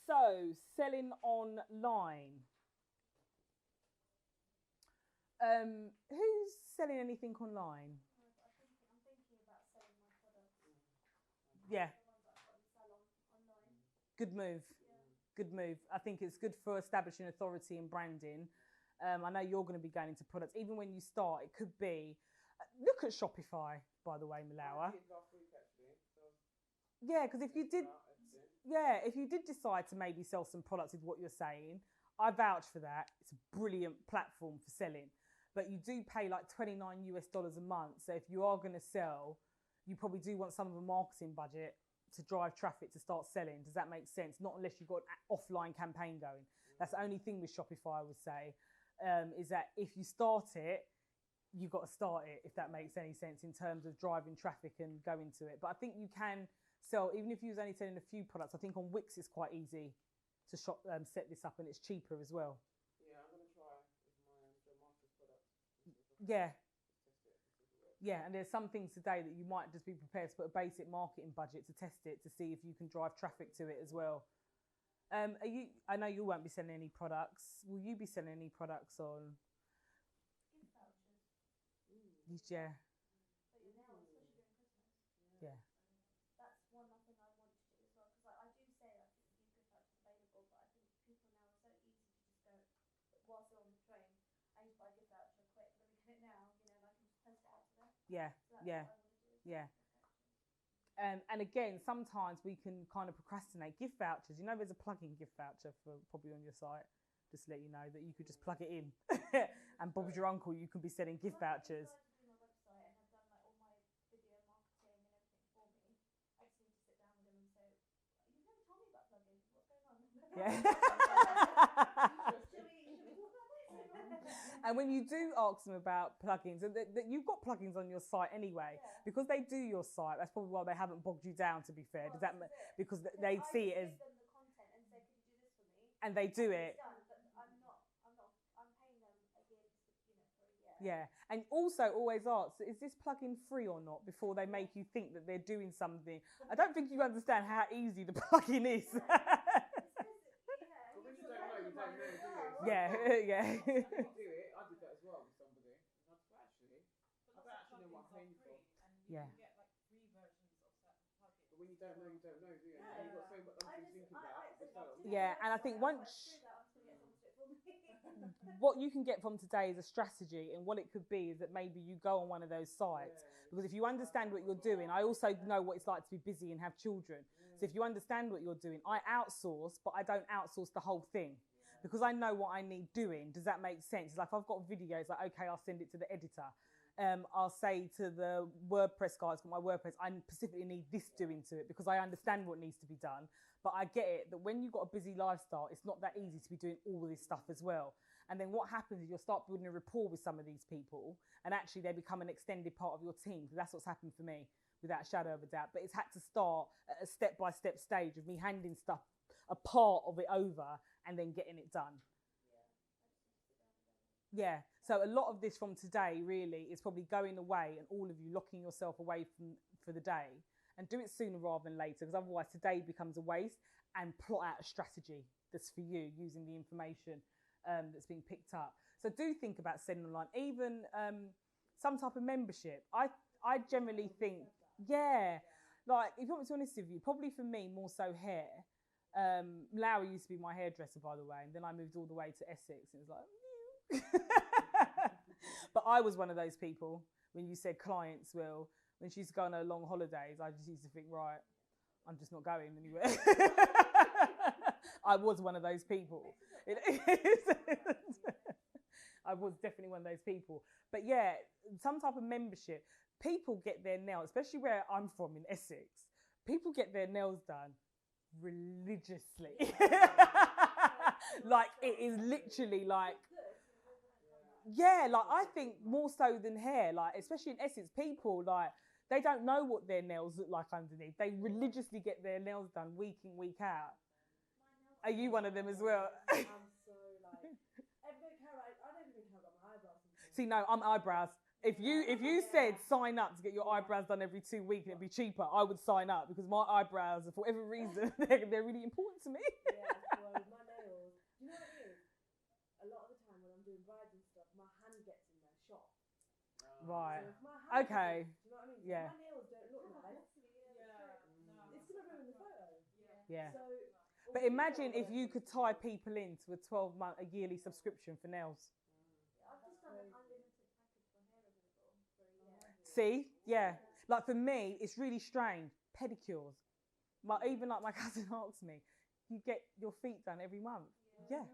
So, selling online. Who's selling anything online? I'm thinking about selling my products. Yeah, The ones that I've got to sell online. good move. Yeah. Good move. I think it's good for establishing authority and branding. I know you're going to be going into products. Even when you start, it could be. Look at Shopify, by the way, Malawa. I did last week actually. So Yeah, because if you did, if you did decide to maybe sell some products with what you're saying, I vouch for that. It's a brilliant platform for selling. But you do pay like $29 a month. So if you are going to sell, you probably do want some of a marketing budget to drive traffic to start selling. Does that make sense? Not unless you've got an offline campaign going. That's the only thing with Shopify, I would say, is that if you start it, you've got to start it, if that makes any sense in terms of driving traffic and going to it. But I think you can sell, even if you was only selling a few products, I think on Wix it's quite easy to set this up, and it's cheaper as well. Yeah, I'm gonna try with my the master's products. Yeah. Test it. Yeah, and there's some things today that you might just be prepared to put a basic marketing budget to test it to see if you can drive traffic to it as well. I know you won't be selling any products. Will you be selling any products on? Gift vouchers. Yeah. But now, especially during Christmas. Yeah. That's one thing I want to do as well, because I do say like these gift vouchers available, but I think people now are so easy to just go whilst they're on the train. I need to buy a gift voucher quick. Let me get it now, and I can just post it out to them. Yeah. So that's Yeah. what I want to do. Yeah. And again, sometimes we can kind of procrastinate. Gift vouchers, you know, there's a plug-in gift voucher for probably on your site. Just to let you know that you could just plug it in, and Bob's your uncle. You can be selling gift vouchers. I've decided to do my website, and I've done like all my video marketing and everything for me. I just need to sit down with them and say, "You've never told me about plugins. What's going on?" Yeah. Should we talk about this? And when you do ask them about plugins, and you've got plugins on your site anyway, Yeah. because they do your site. That's probably why they haven't bogged you down. To be fair, Well, does that this is it. because Because they I see it just as, give them the content and say, "Could you do this for me?" and they do it. It's done, but I'm paying them a year for a year. Yeah, and also always ask, is this plugin free or not before they make you think that they're doing something. I don't think you understand how easy the plugin is. But when you don't know, you don't know, do you? Yeah, yeah. If you do it, I did that as well with somebody. And I thought, actually, I don't actually know what I'm paying for. Yeah. Get like free versions of certain plugins. But when you don't know, do you? No. And you've got so much other things thinking about. It's like, Yeah, and I think once- I'm just gonna get someone to do it for me. What you can get from today is a strategy, and what it could be is that maybe you go on one of those sites. Because if you understand what you're doing, I also know what it's like to be busy and have children. So if you understand what you're doing, I outsource, but I don't outsource the whole thing because I know what I need doing. Does that make sense? It's like if I've got videos, like, okay, I'll send it to the editor. I'll say to the WordPress guys, got my WordPress, I specifically need this doing to it because I understand what needs to be done. But I get it that when you've got a busy lifestyle, it's not that easy to be doing all of this stuff as well. And then what happens is you'll start building a rapport with some of these people, and actually they become an extended part of your team. That's what's happened for me, without a shadow of a doubt. But it's had to start at a step-by-step stage of me handing stuff, a part of it over, and then getting it done. Yeah. So a lot of this from today really is probably going away and all of you locking yourself away for the day, and do it sooner rather than later, because otherwise today becomes a waste, and plot out a strategy that's for you using the information that's being picked up. So do think about selling online, even some type of membership. I generally think, yeah, like if you want me to be honest with you, probably for me more so hair. Lowry used to be my hairdresser, by the way, and then I moved all the way to Essex, and it was like, but I was one of those people when you said clients will. When she used to go on her long holidays, I just used to think, right, I'm just not going anywhere. I was one of those people. I was definitely one of those people. But yeah, some type of membership. People get their nails, especially where I'm from in Essex, people get their nails done religiously. Like it is literally like, yeah, like I think more so than hair, like especially in Essex, people like, they don't know what their nails look like underneath. They religiously get their nails done week in, week out. Are you one of them as well? I'm so like, I don't even think I've got my eyebrows. See, no, I'm eyebrows. If you said sign up to get your eyebrows done every 2 weeks and it'd be cheaper, I would sign up because my eyebrows, for whatever reason, they're really important to me. Yeah, well, with my nails, do you know what it is? A lot of the time when I'm doing brides and stuff, my hand gets in their shop. Right. So if my hand Okay. do you know what I mean? So Yeah. if my nails don't look nice, it's gonna ruin the photo. Yeah. So, But imagine if you could tie people into a 12-month, a yearly subscription for nails. I've just done an unlimited package for hair removal for a year. See? Yeah. Like for me, it's really strange. Pedicures. Even like my cousin asks me, you get your feet done every month. Yeah.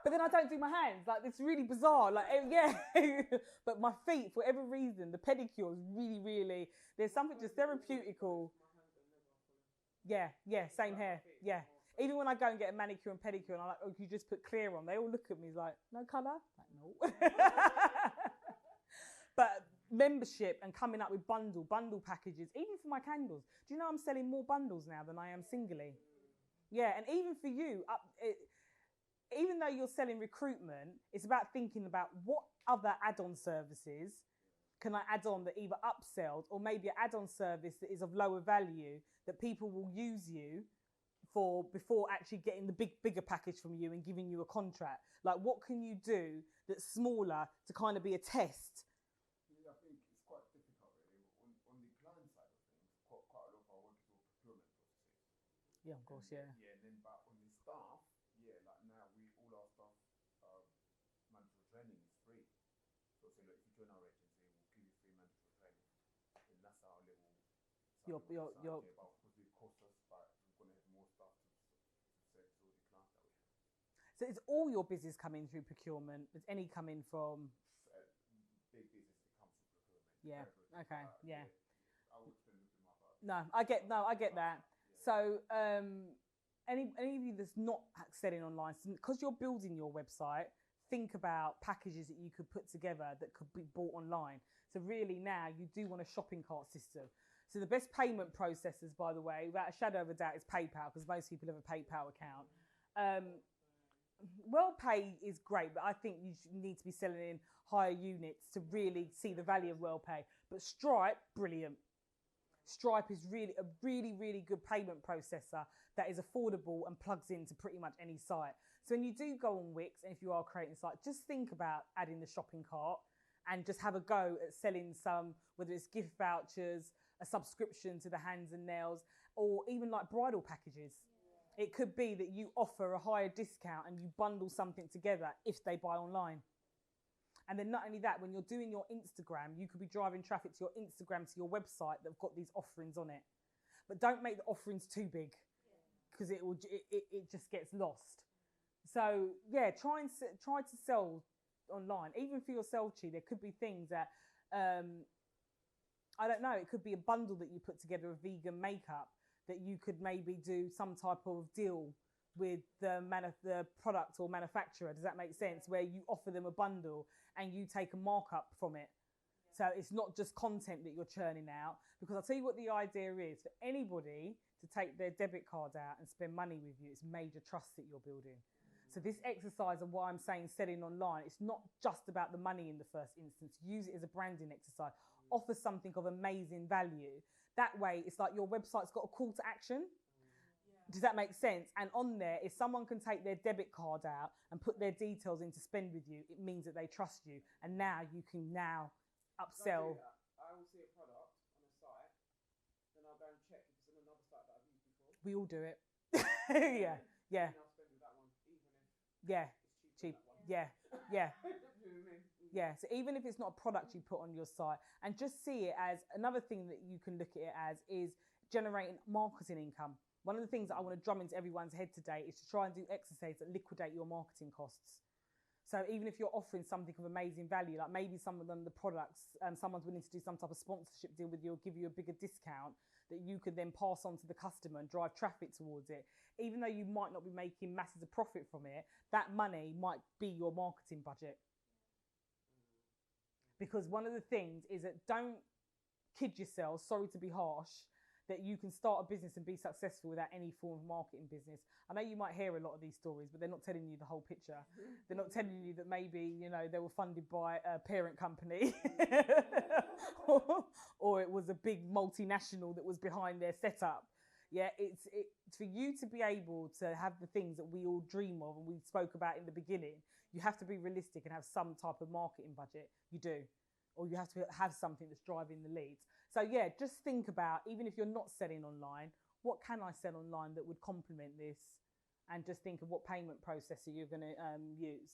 But then I don't do my hands. Like it's really bizarre. Like yeah. But my feet, for whatever reason, the pedicure is really, really. There's something just therapeutical. Yeah. Same here. Yeah. Even when I go and get a manicure and pedicure, and I'm like, oh, you just put clear on. They all look at me like, no colour. Like, no. But membership and coming up with bundle packages, even for my candles. Do you know I'm selling more bundles now than I am singly? Yeah, and even for you, even though you're selling recruitment, it's about thinking about what other add-on services can I add on that either upsells or maybe an add-on service that is of lower value that people will use you for before actually getting the bigger package from you and giving you a contract. Like, what can you do that's smaller to kind of be a test? I think it's quite difficult, really. On the client side of things, quite a lot of our work is all procurement processes. Yeah, of course, yeah. Yeah, and then but on the staff, yeah, like now all our staff mandatory training is free. So say, look, if you join our agency, we'll give you free mandatory training, and that's our little. Your about because it costs us, but we're going to have more staff to service all the clients that we have. So is all your business coming through procurement? Is any coming from? Big business that comes through procurement. Yeah. Everything. Okay. Yeah. I would spend a bit more about. No, I get that. So, any of you that's not selling online, because you're building your website, think about packages that you could put together that could be bought online. So really now you do want a shopping cart system. So the best payment processors, by the way, without a shadow of a doubt, is PayPal, because most people have a PayPal account. WellPay is great, but I think you need to be selling in higher units to really see the value of WellPay. But Stripe, brilliant. Stripe is really a really good payment processor that is affordable and plugs into pretty much any site. So when you do go on Wix, and if you are creating a site, just think about adding the shopping cart and just have a go at selling some, whether it's gift vouchers, a subscription to the hands and nails, or even like bridal packages. It could be that you offer a higher discount and you bundle something together if they buy online. And then not only that, when you're doing your Instagram, you could be driving traffic to your Instagram, to your website that have got these offerings on it. But don't make the offerings too big because it just gets lost. So yeah, try to sell online. Even for yourself, Chi, there could be things that, I don't know, it could be a bundle that you put together of vegan makeup that you could maybe do some type of deal with the product or manufacturer. Does that make sense? Where you offer them a bundle and you take a markup from it. So it's not just content that you're churning out. Because I'll tell you what the idea is. For anybody to take their debit card out and spend money with you, it's major trust that you're building. So this exercise of why I'm saying selling online, it's not just about the money in the first instance. Use it as a branding exercise. Offer something of amazing value. That way, it's like your website's got a call to action. Does that make sense? And on there, if someone can take their debit card out and put their details in to spend with you, it means that they trust you. And now you can upsell. I will see a product on a site, then I'll go and check if it's on another site that I've used before. We all do it. Yeah. And I'll spend with that one, even if Yeah. it's Cheap. cheaper. Yeah. You know what I mean? Yeah, so even if it's not a product you put on your site, and just see it as another thing that you can look at it as is generating marketing income. One of the things that I want to drum into everyone's head today is to try and do exercise that liquidate your marketing costs. So even if you're offering something of amazing value, like maybe some of them, the products, someone's willing to do some type of sponsorship deal with you or give you a bigger discount that you could then pass on to the customer and drive traffic towards it. Even though you might not be making masses of profit from it, that money might be your marketing budget. Because one of the things is that don't kid yourself, sorry to be harsh, that you can start a business and be successful without any form of marketing business. I know you might hear a lot of these stories, but they're not telling you the whole picture. They're not telling you that maybe, you know, they were funded by a parent company or it was a big multinational that was behind their setup. Yeah, it's for you to be able to have the things that we all dream of and we spoke about in the beginning. You have to be realistic and have some type of marketing budget. You do. Or you have to have something that's driving the leads. So yeah, just think about, even if you're not selling online, what can I sell online that would complement this? And just think of what payment processor you're going to use.